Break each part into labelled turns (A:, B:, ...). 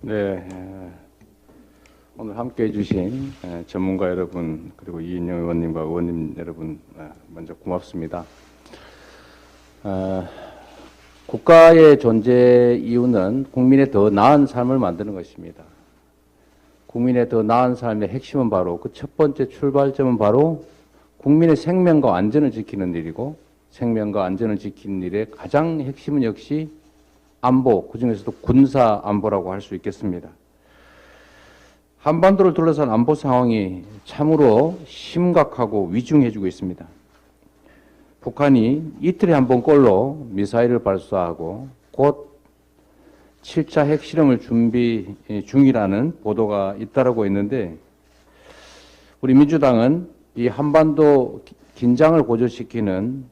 A: 네, 오늘 함께해 주신 전문가 여러분 그리고 이인영 의원님과 의원님 여러분 먼저 고맙습니다. 국가의 존재 이유는 국민의 더 나은 삶을 만드는 것입니다. 국민의 더 나은 삶의 핵심은 바로 그 첫 번째 출발점은 바로 국민의 생명과 안전을 지키는 일이고, 생명과 안전을 지키는 일의 가장 핵심은 역시 안보, 그중에서도 군사 안보라고 할 수 있겠습니다. 한반도를 둘러싼 안보 상황이 참으로 심각하고 위중해지고 있습니다. 북한이 이틀에 한 번꼴로 미사일을 발사하고 곧 7차 핵실험을 준비 중이라는 보도가 잇따르고 있는데, 우리 민주당은 이 한반도 긴장을 고조시키는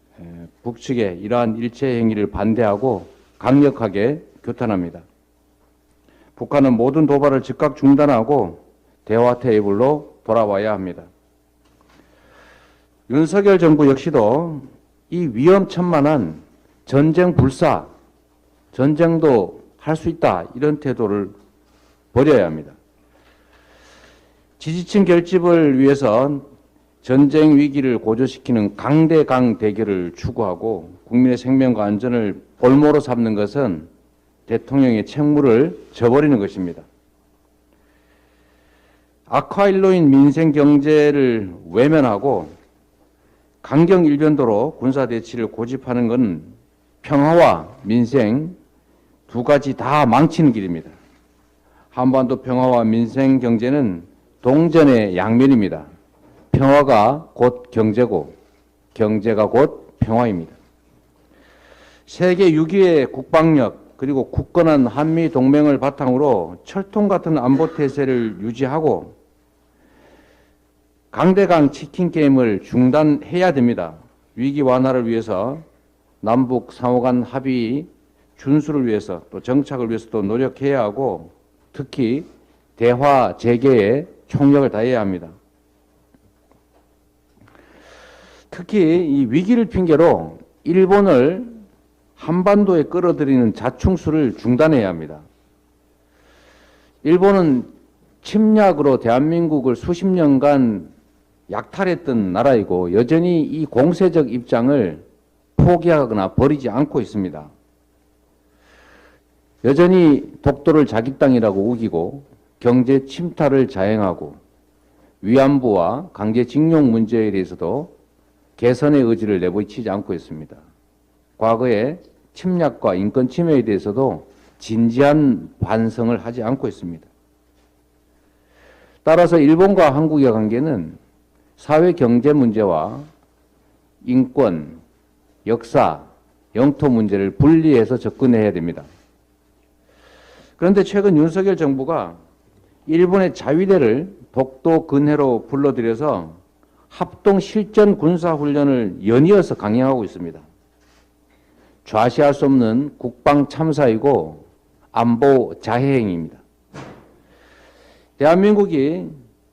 A: 북측의 이러한 일체 행위를 반대하고 강력하게 규탄합니다. 북한은 모든 도발을 즉각 중단하고 대화 테이블로 돌아와야 합니다. 윤석열 정부 역시도 이 위험천만한 전쟁 불사, 전쟁도 할 수 있다, 이런 태도를 버려야 합니다. 지지층 결집을 위해서 전쟁 위기를 고조시키는 강대강 대결을 추구하고 국민의 생명과 안전을 볼모로 삼는 것은 대통령의 책무를 져버리는 것입니다. 악화일로인 민생 경제를 외면하고 강경 일변도로 군사대치를 고집하는 것은 평화와 민생 두 가지 다 망치는 길입니다. 한반도 평화와 민생 경제는 동전의 양면입니다. 평화가 곧 경제고 경제가 곧 평화입니다. 세계 6위의 국방력 그리고 굳건한 한미 동맹을 바탕으로 철통 같은 안보 태세를 유지하고 강대강 치킨 게임을 중단해야 됩니다. 위기 완화를 위해서 남북 상호 간 합의 준수를 위해서 또 정착을 위해서도 노력해야 하고, 특히 대화 재개에 총력을 다해야 합니다. 특히 이 위기를 핑계로 일본을 한반도에 끌어들이는 자충수를 중단해야 합니다. 일본은 침략으로 대한민국을 수십 년간 약탈했던 나라이고 여전히 이 공세적 입장을 포기하거나 버리지 않고 있습니다. 여전히 독도를 자기 땅이라고 우기고 경제 침탈을 자행하고 위안부와 강제징용 문제에 대해서도 개선의 의지를 내보이지 않고 있습니다. 과거의 침략과 인권 침해에 대해서도 진지한 반성을 하지 않고 있습니다. 따라서 일본과 한국의 관계는 사회 경제 문제와 인권, 역사, 영토 문제를 분리해서 접근해야 됩니다. 그런데 최근 윤석열 정부가 일본의 자위대를 독도 근해로 불러들여서 합동 실전 군사훈련을 연이어서 강행하고 있습니다. 좌시할 수 없는 국방 참사이고 안보 자해행위입니다. 대한민국이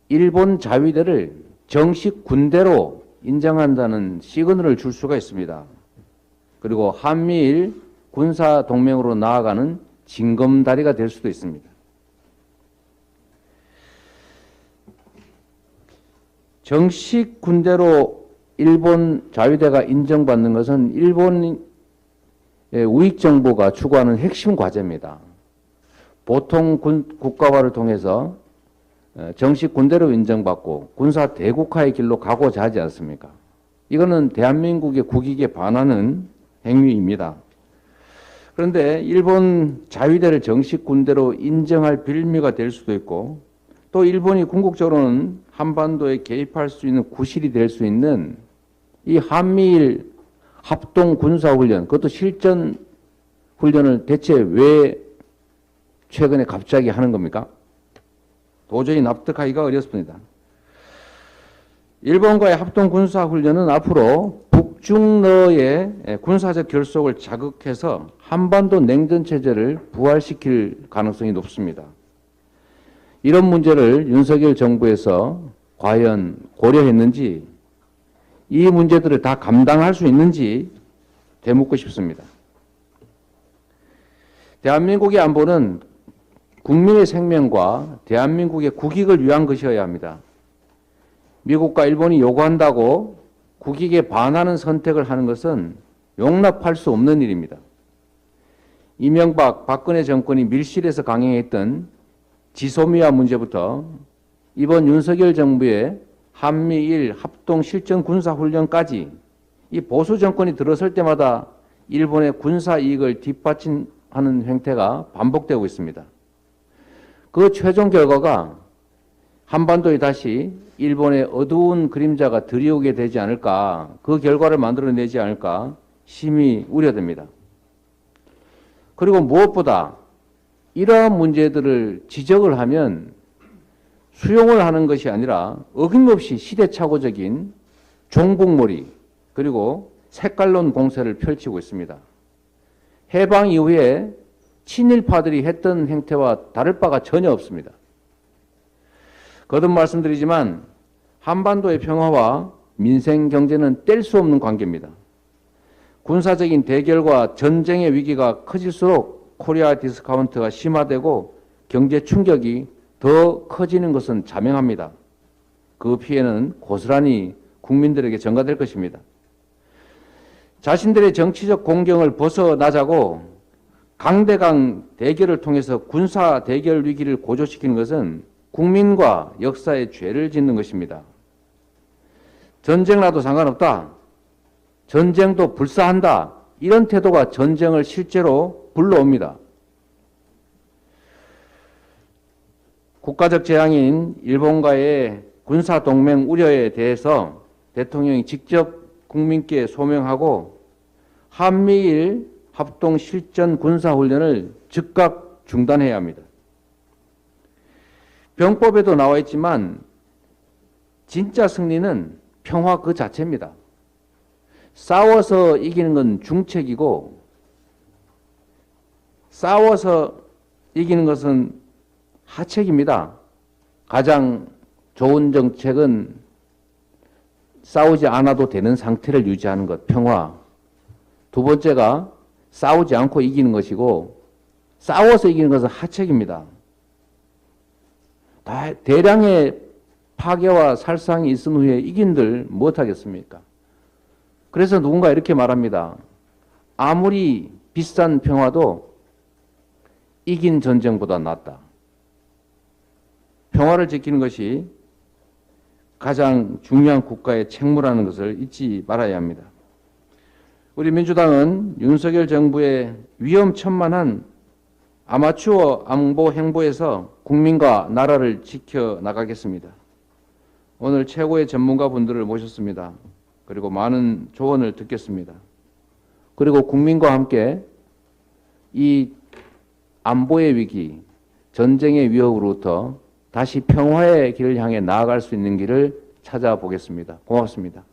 A: 일본 자위대를 정식 군대로 인정한다는 시그널을 줄 수가 있습니다. 그리고 한미일 군사 동맹으로 나아가는 징검다리가 될 수도 있습니다. 정식 군대로 일본 자위대가 인정받는 것은 일본의 우익 정부가 추구하는 핵심 과제입니다. 보통 국가화를 통해서 정식 군대로 인정받고 군사 대국화의 길로 가고자 하지 않습니까? 이거는 대한민국의 국익에 반하는 행위입니다. 그런데 일본 자위대를 정식 군대로 인정할 빌미가 될 수도 있고, 또 일본이 궁극적으로는 한반도에 개입할 수 있는 구실이 될 수 있는 이 한미일 합동 군사훈련, 그것도 실전 훈련을 대체 왜 최근에 갑자기 하는 겁니까? 도저히 납득하기가 어렵습니다. 일본과의 합동 군사훈련은 앞으로 북중러의 군사적 결속을 자극해서 한반도 냉전체제를 부활시킬 가능성이 높습니다. 이런 문제를 윤석열 정부에서 과연 고려했는지, 이 문제들을 다 감당할 수 있는지 되묻고 싶습니다. 대한민국의 안보는 국민의 생명과 대한민국의 국익을 위한 것이어야 합니다. 미국과 일본이 요구한다고 국익에 반하는 선택을 하는 것은 용납할 수 없는 일입니다. 이명박, 박근혜 정권이 밀실에서 강행했던 지소미아 문제부터 이번 윤석열 정부의 한미일 합동 실전 군사 훈련까지 이 보수 정권이 들어설 때마다 일본의 군사 이익을 뒷받침하는 행태가 반복되고 있습니다. 그 최종 결과가 한반도에 다시 일본의 어두운 그림자가 드리우게 되지 않을까, 그 결과를 만들어내지 않을까 심히 우려됩니다. 그리고 무엇보다 이러한 문제들을 지적을 하면 수용을 하는 것이 아니라 어김없이 시대착오적인 종북몰이 그리고 색깔론 공세를 펼치고 있습니다. 해방 이후에 친일파들이 했던 행태와 다를 바가 전혀 없습니다. 거듭 말씀드리지만 한반도의 평화와 민생 경제는 뗄 수 없는 관계입니다. 군사적인 대결과 전쟁의 위기가 커질수록 코리아 디스카운트가 심화되고 경제 충격이 더 커지는 것은 자명합니다. 그 피해는 고스란히 국민들에게 전가될 것입니다. 자신들의 정치적 공경을 벗어나자고 강대강 대결을 통해서 군사 대결 위기를 고조시키는 것은 국민과 역사에 죄를 짓는 것입니다. 전쟁 나도 상관없다. 전쟁도 불사한다. 이런 태도가 전쟁을 실제로 불러옵니다. 국가적 재앙인 일본과의 군사동맹 우려에 대해서 대통령이 직접 국민께 소명하고 한미일 합동 실전 군사훈련을 즉각 중단해야 합니다. 병법에도 나와 있지만 진짜 승리는 평화 그 자체입니다. 싸워서 이기는 건 중책이고 싸워서 이기는 것은 하책입니다. 가장 좋은 정책은 싸우지 않아도 되는 상태를 유지하는 것, 평화. 두 번째가 싸우지 않고 이기는 것이고 싸워서 이기는 것은 하책입니다. 대량의 파괴와 살상이 있은 후에 이긴들 못하겠습니까? 그래서 누군가 이렇게 말합니다. 아무리 비싼 평화도 이긴 전쟁보다 낫다. 평화를 지키는 것이 가장 중요한 국가의 책무라는 것을 잊지 말아야 합니다. 우리 민주당은 윤석열 정부의 위험천만한 아마추어 안보 행보에서 국민과 나라를 지켜나가겠습니다. 오늘 최고의 전문가분들을 모셨습니다. 그리고 많은 조언을 듣겠습니다. 그리고 국민과 함께 이 안보의 위기, 전쟁의 위협으로부터 다시 평화의 길을 향해 나아갈 수 있는 길을 찾아보겠습니다. 고맙습니다.